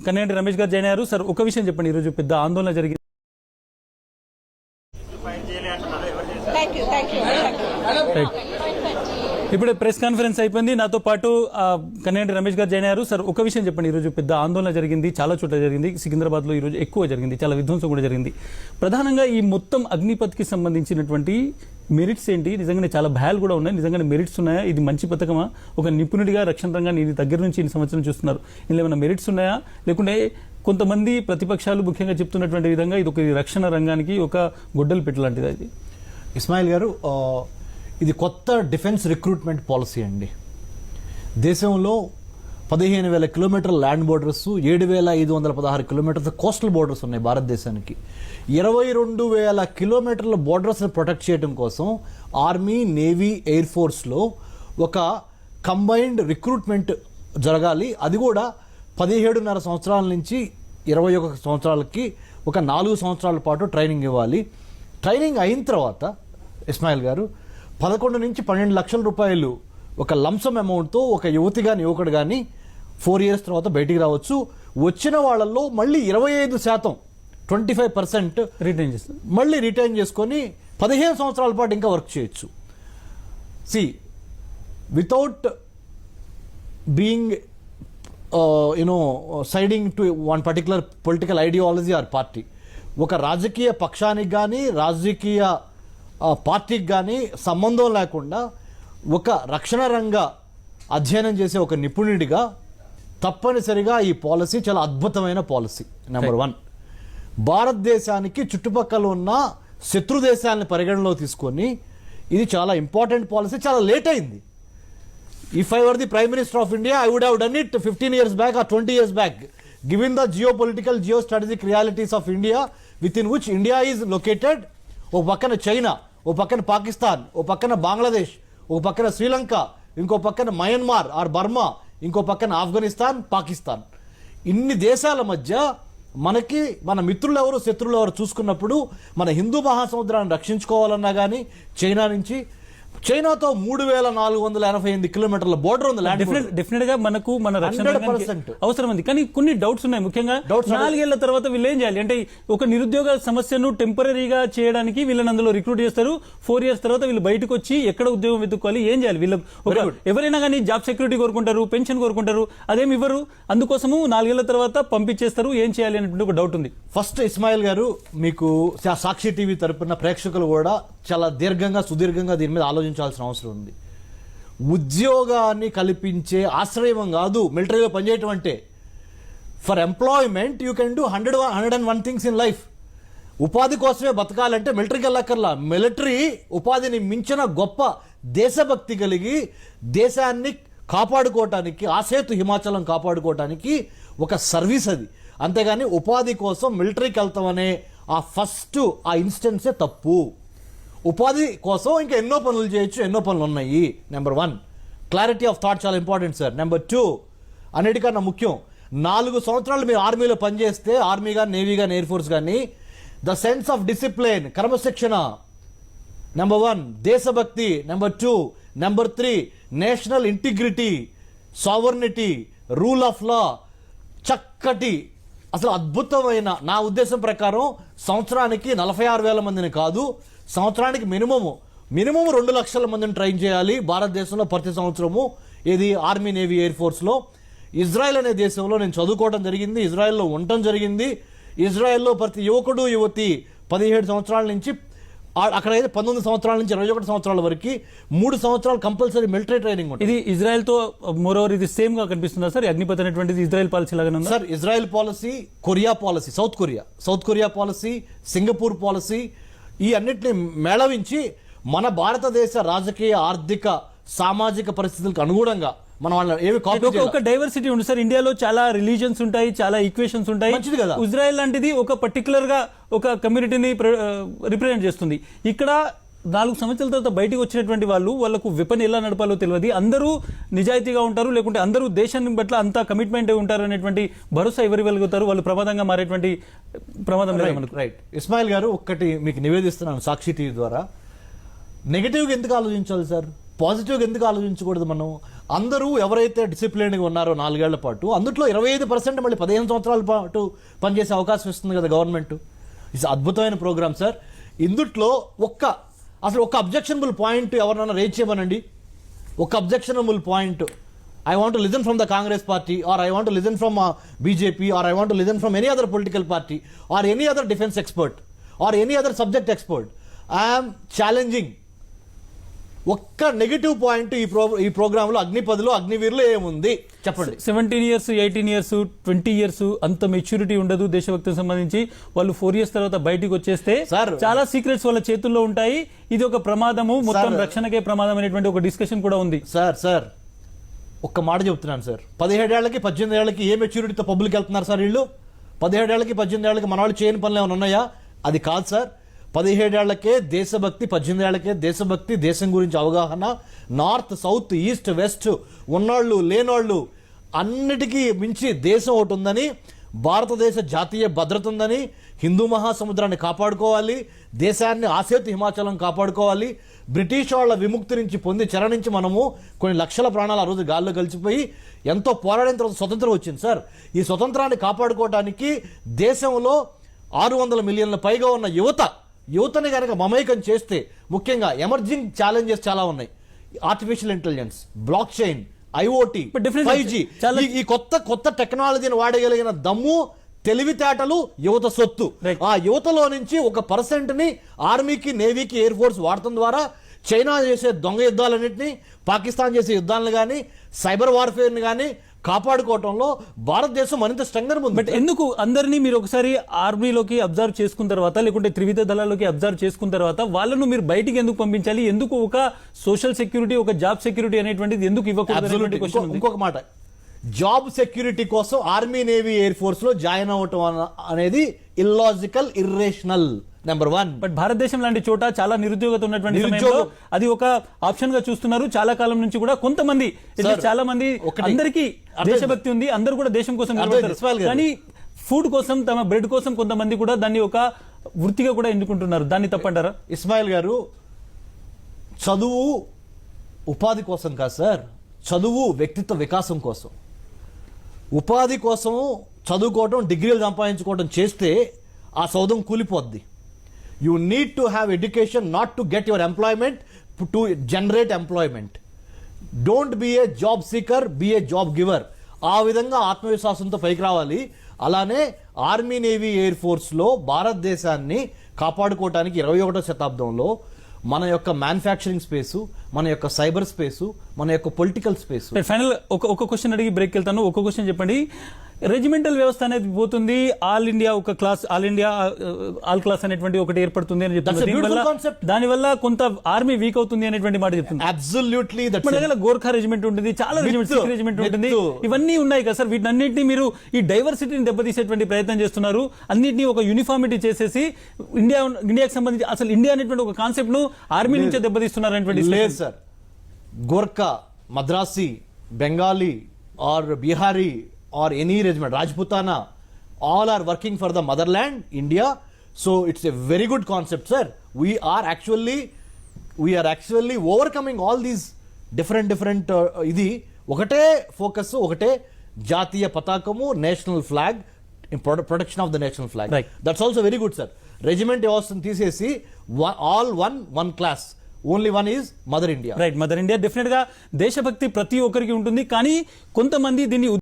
కన్నేటి రమేష్ గారు జాయిన్ అయ్యారు. సార్ ఒక విషయం చెప్పండి, ఈరోజు పెద్ద ఆందోళన జరిగింది. ఇప్పుడు ప్రెస్ కాన్ఫరెన్స్ అయిపోయింది. నాతో పాటు కన్నేటి రమేష్ గారు జాయిన్ అయ్యారు. సార్ ఒక విషయం చెప్పండి, ఈరోజు పెద్ద ఆందోళన జరిగింది, చాలా చోట్ల జరిగింది. సికింద్రాబాద్లో ఈరోజు ఎక్కువ జరిగింది, చాలా విధ్వంసం కూడా జరిగింది. ప్రధానంగా ఈ మొత్తం అగ్నిపథ్కి సంబంధించినటువంటి మెరిట్స్ ఏంటి? నిజంగానే చాలా భయాలు కూడా ఉన్నాయి. నిజంగానే మెరిట్స్ ఉన్నాయా? ఇది మంచి పథకమా? ఒక నిపుణుడిగా రక్షణ రంగాన్ని ఇది దగ్గర నుంచి ఇన్ని సంవత్సరం చూస్తున్నారు, ఇందులో ఏమైనా మెరిట్స్ ఉన్నాయా? లేకుంటే కొంతమంది ప్రతిపక్షాలు ముఖ్యంగా చెప్తున్నటువంటి విధంగా ఇది ఒక రక్షణ రంగానికి ఒక గొడ్డలు పెట్టలాంటిది. అది ఇస్మాయిల్ గారు, ఇది కొత్త డిఫెన్స్ రిక్రూట్మెంట్ పాలసీ అండి. దేశంలో 15,000 కిలోమీటర్ల land borders, 7,516 kilometres coastal borders ఉన్నాయి భారతదేశానికి. 22,000 కిలోమీటర్ల బోర్డర్స్ని ప్రొటెక్ట్ చేయడం కోసం ఆర్మీ, నేవీ, ఎయిర్ ఫోర్స్లో ఒక కంబైన్డ్ రిక్రూట్మెంట్ జరగాలి. అది కూడా 17.5 సంవత్సరాల నుంచి 21 సంవత్సరాలకి ఒక 4 సంవత్సరాల పాటు ట్రైనింగ్ ఇవ్వాలి. ట్రైనింగ్ అయిన తర్వాత ఇస్మాయిల్ గారు 11 నుంచి 12 లక్షల రూపాయలు ఒక లంసమ్ అమౌంట్తో ఒక యువతి కానీ యువకుడు కానీ 4 ఇయర్స్ తర్వాత బయటికి రావచ్చు. వచ్చిన వాళ్ళల్లో మళ్ళీ 25% 25% రిటైన్ చేస్తారు, మళ్ళీ రిటైన్ చేసుకొని 15 సంవత్సరాల పాటు ఇంకా వర్క్ చేయొచ్చు. Without being siding to one particular political ideology or party, ఒక రాజకీయ పక్షానికి కానీ రాజకీయ పార్టీకి కానీ సంబంధం లేకుండా ఒక రక్షణ రంగ అధ్యయనం చేసే ఒక నిపుణుడిగా తప్పనిసరిగా ఈ పాలసీ చాలా అద్భుతమైన పాలసీ. నెంబర్ 1, భారతదేశానికి చుట్టుపక్కల ఉన్న శత్రు దేశాలను పరిగణలో తీసుకొని ఇది చాలా ఇంపార్టెంట్ పాలసీ. చాలా లేట్ అయింది. If I were the prime minister of India, I would have done it 15 years back or 20 years back, given the geopolitical, geostrategic realities of India, within which India is located. ఓ పక్కన China, ఓ పక్కన పాకిస్తాన్, ఓ పక్కన బంగ్లాదేశ్, ఓ పక్కన శ్రీలంక, ఇంకో పక్కన Myanmar are Burma, ఇంకో పక్కన ఆఫ్ఘనిస్తాన్, పాకిస్తాన్. ఇన్ని దేశాల మధ్య మనకి మన మిత్రులు ఎవరు శత్రువులు ఎవరు చూసుకున్నప్పుడు మన హిందూ మహాసముద్రాన్ని రక్షించుకోవాలన్నా కానీ చైనాతో 3,488 కిలోమీటర్ల బోర్డర్ ఉంది. డెఫినెట్ గా మనకు మన రక్షణ అవసరం ఉంది. కానీ కొన్ని డౌట్స్ ఉన్నాయి. ముఖ్యంగా 4 ఏళ్ల తర్వాత వీళ్ళు ఏం చేయాలి అంటే, ఒక నిరుద్యోగ సమస్యను టెంపరీగా చేయడానికి వీళ్ళని అందులో రిక్రూట్ చేస్తారు. 4 years తర్వాత వీళ్ళు బయటకు వచ్చి ఎక్కడ ఉద్యోగం వెతుక్కోవాలి, ఏం చేయాలి? వీళ్ళు ఎవరైనా కానీ జాబ్ సెక్యూరిటీ కోరుకుంటారు, పెన్షన్ కోరుకుంటారు, అదేమి ఇవ్వరు. అందుకోసము 4 ఏళ్ల తర్వాత పంపించేస్తారు. ఏం చేయాలి అనేటువంటి ఒక డౌట్ ఉంది. ఫస్ట్ ఇస్మాయిల్ గారు, మీకు సాక్షి టీవీ తరపున ప్రేక్షకులు కూడా చాలా దీర్ఘంగా సుదీర్ఘంగా దీని మీద ఆలోచించాల్సిన అవసరం ఉంది. ఉద్యోగాన్ని కల్పించే ఆశ్రయం కాదు మిలిటరీలో పనిచేయటం అంటే. For employment you can do 101 things in life. ఉపాధి కోసమే బతకాలంటే మిలిటరీకి వెళ్ళక్కర్లా. మిలిటరీ ఉపాధిని మించిన గొప్ప దేశభక్తి కలిగి దేశాన్ని కాపాడుకోవటానికి, ఆసేతు హిమాచలం కాపాడుకోవటానికి ఒక సర్వీస్ అది. అంతేగాని ఉపాధి కోసం మిలిటరీకి వెళ్తామనే ఆ ఇన్స్టెన్సే తప్పు. ఉపాధి కోసం ఇంకా ఎన్నో పనులు చేయొచ్చు, ఎన్నో పనులు ఉన్నాయి. నెంబర్ 1, క్లారిటీ ఆఫ్ థాట్ చాలా ఇంపార్టెంట్ సార్. నెంబర్ 2, అన్నిటికన్నా ముఖ్యం, 4 సంవత్సరాలు మీరు ఆర్మీలో పనిచేస్తే, ఆర్మీ కానీ నేవీ కానీ ఎయిర్ ఫోర్స్ కానీ, ద సెన్స్ ఆఫ్ డిసిప్లిన్, క్రమశిక్షణ నెంబర్ 1, దేశభక్తి number 2, number 3, national integrity, sovereignty, rule of law, చక్కటి అసలు అద్భుతమైన, నా ఉద్దేశం ప్రకారం సంవత్సరానికి 46,000 మందిని కాదు, సంవత్సరానికి మినిమం 2 లక్షల మందిని ట్రైన్ చేయాలి భారతదేశంలో ప్రతి సంవత్సరము. ఇది ఆర్మీ, నేవీ, ఎయిర్ ఫోర్స్లో. ఇజ్రాయెల్ అనే దేశంలో నేను చదువుకోవడం జరిగింది, ఇజ్రాయెల్లో ఉండటం జరిగింది. ఇజ్రాయెల్లో ప్రతి యువకుడు యువతి 17 సంవత్సరాల నుంచి, అక్కడైతే 19 సంవత్సరాల నుంచి 21 సంవత్సరాల వరకు 3 సంవత్సరాలు కంపల్సరీ మిలిటరీ ట్రైనింగ్ ఉంటుంది. ఇది ఇజ్రాయెల్ తో మోరోవర్ ఇది సేమ్ గా కనిపిస్తుందా సార్? అగ్నిపథ్ అనేటువంటిది ఇజ్రాయెల్ పాలసీ లాగానే ఉందా sir? Israel policy, Korea policy, south Korea policy, Singapore policy, ఈ అన్నిటిని మేళవించి మన భారతదేశ రాజకీయ, ఆర్థిక, సామాజిక పరిస్థితులకు అనుగుణంగా మనం ఏమి ఒక డైవర్సిటీ ఉంది సార్. ఇండియాలో చాలా రిలీజియన్స్ ఉంటాయి, చాలా ఈక్వేషన్స్ ఉంటాయి. ఇజ్రాయెల్ లాంటిది ఒక పర్టికులర్ గా ఒక కమ్యూనిటీని రిప్రజెంట్ చేస్తుంది. ఇక్కడ 4 సంవత్సరాల తర్వాత బయటకు వచ్చినటువంటి వాళ్ళకు వెపన్ ఎలా నడపాలో తెలియదు. అందరూ నిజాయితీగా ఉంటారు, లేకుంటే అందరూ దేశాన్ని పట్ల అంత కమిట్మెంట్ ఉంటారు అనేటువంటి భరోసా ఎవరు వెలుగుతారు? వాళ్ళు ప్రమాదంగా మారేటువంటి ప్రమాదం లేదు మనకు. రైట్. ఇస్మాయిల్ గారు, ఒక్కటి మీకు నివేదిస్తున్నాను సాక్షి టీవీ ద్వారా. నెగిటివ్గా ఎందుకు ఆలోచించాలి సార్? పాజిటివ్గా ఎందుకు ఆలోచించకూడదు మనం? అందరూ ఎవరైతే డిసిప్లిన్గా ఉన్నారో 4 ఏళ్ల పాటు, అందులో 25% మళ్ళీ 15 సంవత్సరాల పాటు పనిచేసే అవకాశం ఇస్తుంది కదా గవర్నమెంట్. ఇట్స్ అద్భుతమైన ప్రోగ్రామ్ సార్. ఇందుట్లో అసలు ఒక్క అబ్జెక్షనబుల్ పాయింట్ ఎవరినైనా రేజ్ చేయమనండి. ఒక objectionable point, I want to listen from the Congress party, or I want to listen from BJP, or I want to listen from any other political party, or any other defense expert, or any other subject expert. I am challenging. ఒక్క negative point ఈ ప్రోగ్రాంలో అగ్నిపథ్లో అగ్నివీరులో ఏముంది చెప్పండి. 17 years, 18 years, 20 years అంత maturity ఉండదు దేశభక్తికి సంబంధించి. వాళ్ళు 4 years తర్వాత బయటికి వచ్చేస్తే సార్, చాలా సీక్రెట్స్ వాళ్ళ చేతుల్లో ఉంటాయి. ఇది ఒక ప్రమాదము, మొత్తం సార్, రక్షణకే ప్రమాదం అనేటువంటి ఒక డిస్కషన్ కూడా ఉంది. సార్ ఒక్క మాట చెప్తున్నాను సార్. 17 ఏళ్లకి 18 ఏళ్లకి ఏ మెచ్యూరిటీతో పబ్లిక్ వెళ్తున్నారు సార్ వీళ్ళు? 17 ఏళ్లకి 18 ఏళ్లకి మన వాళ్ళు చేయని పనులు ఏమైనా ఉన్నాయా? అది కాదు సార్. 17 ఏళ్లకే దేశభక్తి, 18 ఏళ్లకే దేశభక్తి, దేశం గురించి అవగాహన, నార్త్ సౌత్ ఈస్ట్ వెస్ట్ ఉన్నోళ్ళు లేనోళ్ళు అన్నిటికీ మించి దేశం ఒకటి ఉందని, భారతదేశ జాతీయ భద్రత ఉందని, హిందూ మహాసముద్రాన్ని కాపాడుకోవాలి, దేశాన్ని ఆసేతు హిమాచలం కాపాడుకోవాలి, బ్రిటిష్ వాళ్ళ విముక్తి నుంచి పొంది చెర నుంచి మనము కొన్ని లక్షల ప్రాణాలు ఆ రోజు గాల్లో కలిసిపోయి ఎంతో పోరాడిన తర్వాత స్వతంత్రం వచ్చింది సార్. ఈ స్వతంత్రాన్ని కాపాడుకోవడానికి దేశంలో 600 మిలియన్ల పైగా ఉన్న యువతని కనుక మమైకం చేస్తే, ముఖ్యంగా ఎమర్జింగ్ ఛాలెంజెస్ చాలా ఉన్నాయి. Artificial intelligence, block chain, IoT, But definitely 5G, ఈ కొత్త టెక్నాలజీని వాడగలిగిన దమ్ము, తెలివితేటలు యువత సొత్తు. Right. ఆ యువతలో నుంచి 1% ఆర్మీకి, నేవీకి, ఎయిర్ ఫోర్స్ వాడటం ద్వారా చైనా చేసే దొంగ యుద్ధాలన్నింటినీ, పాకిస్తాన్ చేసే యుద్ధాలను కానీ, సైబర్ వార్ఫేర్ని కానీ కాపాడుకోవటంలో భారతదేశం మరింత స్ట్రెంగర్ ఉంది. బట్ ఎందుకు అందరినీ మీరు ఒకసారి ఆర్మీలోకి అబ్జర్వ్ చేసుకున్న తర్వాత, లేకుంటే త్రివిధ దళాల్లోకి అబ్జర్వ్ చేసుకున్న తర్వాత వాళ్ళను మీరు బయటికి ఎందుకు పంపించాలి? ఎందుకు ఒక సోషల్ సెక్యూరిటీ, ఒక జాబ్ సెక్యూరిటీ అనేటువంటిది ఎందుకు ఇవ్వకూడదు? ఇంకొక మాట, జాబ్ సెక్యూరిటీ కోసం ఆర్మీ, నేవీ, ఎయిర్ ఫోర్స్ లో జాయిన్ అవ్వటం అనేది ఇల్లాజికల్, ఇర్రేషనల్. నెంబర్ 1. బట్ భారతదేశం లాంటి చోట చాలా నిరుద్యోగత ఉన్నటువంటి సమయంలో అది ఒక ఆప్షన్ గా చూస్తున్నారు చాలా కాలం నుంచి కూడా. కొంతమంది, చాలా మంది, అందరికీ దేశభక్తి ఉంది, అందరూ కూడా దేశం కోసం నిలబడతారు. కానీ ఫుడ్ కోసం, తమ బ్రెడ్ కోసం కొంతమంది కూడా దాన్ని ఒక వృత్తిగా కూడా ఎన్నుకుంటున్నారు. దాన్ని తప్పంటారా? ఇస్మాయిల్ గారు, చదువు ఉపాధి కోసం కాదు సార్, చదువు వ్యక్తిత్వ వికాసం కోసం. ఉపాధి కోసం చదువుకోవటం, డిగ్రీలు సంపాదించుకోవటం చేస్తే ఆ సౌధం కూలిపోద్ది. You need to have education not to get your employment, to generate employment. Don't be a job seeker, be a job giver. ఆ విధంగా ఆత్మవిశ్వాసంతో పైకి రావాలి. అలానే ఆర్మీ, నేవీ, ఎయిర్ ఫోర్స్లో భారతదేశాన్ని కాపాడుకోవటానికి 21వ శతాబ్దంలో మన యొక్క మ్యానుఫ్యాక్చరింగ్ స్పేసు, మన యొక్క సైబర్ స్పేసు, మన యొక్క పొలిటికల్ స్పేసు. ఫైనల్ ఒక క్వశ్చన్ అడిగి బ్రేక్ వెళ్తాను. ఒక క్వశ్చన్ చెప్పండి. రెజిమెంటల్ వ్యవస్థ అనేది పోతుంది, ఆల్ ఇండియా ఒక క్లాస్, ఆల్ క్లాస్ అనేటువంటి ఒకటి ఏర్పడుతుంది అని చెప్తున్నారు. దానివల్ల కొంత ఆర్మీ వీక్ అవుతుంది అనేటువంటి మాట చెప్తుంది. అబ్సల్యూట్లీ. గోర్ఖా రెజిమెంట్ ఉంటుంది, చాలా రెజిమెంట్ ఉంటుంది, ఇవన్నీ ఉన్నాయి కదా సార్. వీటన్నింటినీ మీరు ఈ డైవర్సిటీని దెబ్బతీసేటువంటి ప్రయత్నం చేస్తున్నారు. అన్నింటినీ ఒక యూనిఫార్మిటీ చేసేసి ఇండియాకి సంబంధించి అసలు ఇండియా అనేటువంటి ఒక కాన్సెప్ట్ ను ఆర్మీ నుంచే దెబ్బతీస్తున్నారు అనేటువంటి. లేదు sir, Gorkha, Madrasi, Bengali or Bihari or any regiment, Rajputana, all are working for the motherland, India. So it's a very good concept, sir. We are actually overcoming all these different ఇది ఒకటే ఫోకస్, ఒకటే జాతీయ పతాకము, national flag, protection of the national flag. That's also very good sir. Regiment వ్యవస్థను తీసేసి all one class, only one is mother India. Right, mother India. Definite గా దేశభక్తి ప్రతి ఒక్కరికి ఉంటుంది, కానీ కొంతమంది దీన్ని